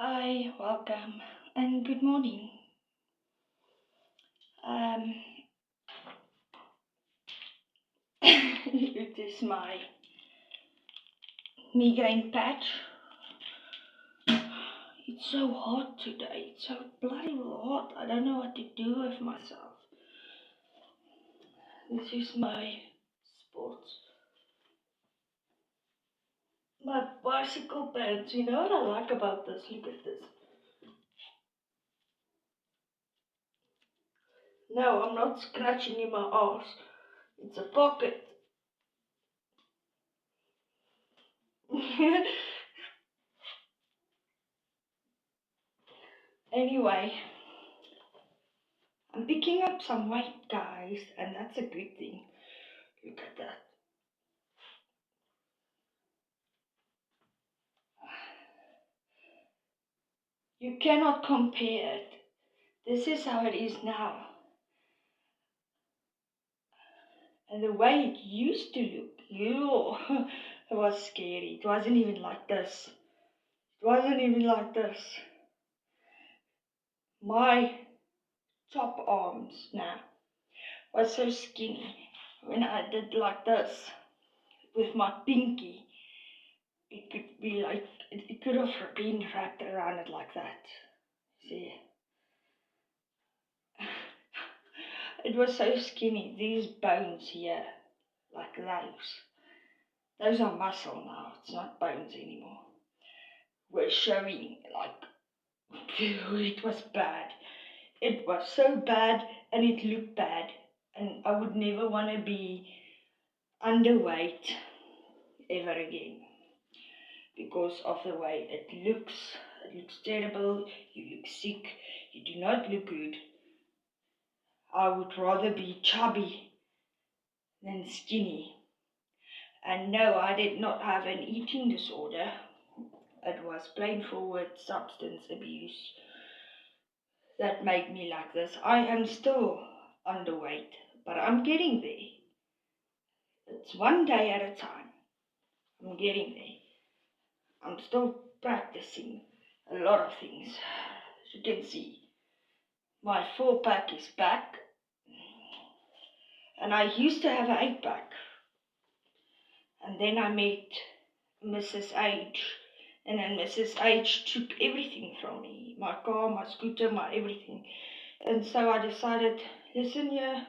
Hi, welcome, and good morning. Um, it is my migraine patch. It's so hot today. It's so bloody well hot. I don't know what to do with myself. This is my sports, my bicycle pants. You know what I like about this? Look at this. No, I'm not scratching in my arse. It's a pocket. Anyway, I'm picking up some weight, guys, and that's a good thing. Look at that. You cannot compare it. This is how it is now. And the way it used to look, it was scary. It wasn't even like this. It wasn't even like this. My top arms now was so skinny. When I did like this with my pinky, it could be like, it could have been wrapped around it like that. See? It was so skinny. These bones here, like those are muscle now. It's not bones anymore. Were showing like it was bad. It was so bad and it looked bad. And I would never want to be underweight ever again because of the way it looks. It looks terrible. You look sick. You do not look good. I would rather be chubby than skinny. And no, I did not have an eating disorder. It was plain forward substance abuse that made me like this. I am still underweight, but I'm getting there. It's one day at a time. I'm getting there. I'm still practicing a lot of things. As you can see, my 4-pack is back. And I used to have an 8-pack. And then I met Mrs. H. And then Mrs. H took everything from me. My car, my scooter, my everything. And so I decided, listen here,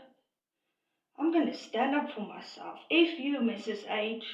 I'm going to stand up for myself. If you, Mrs. H,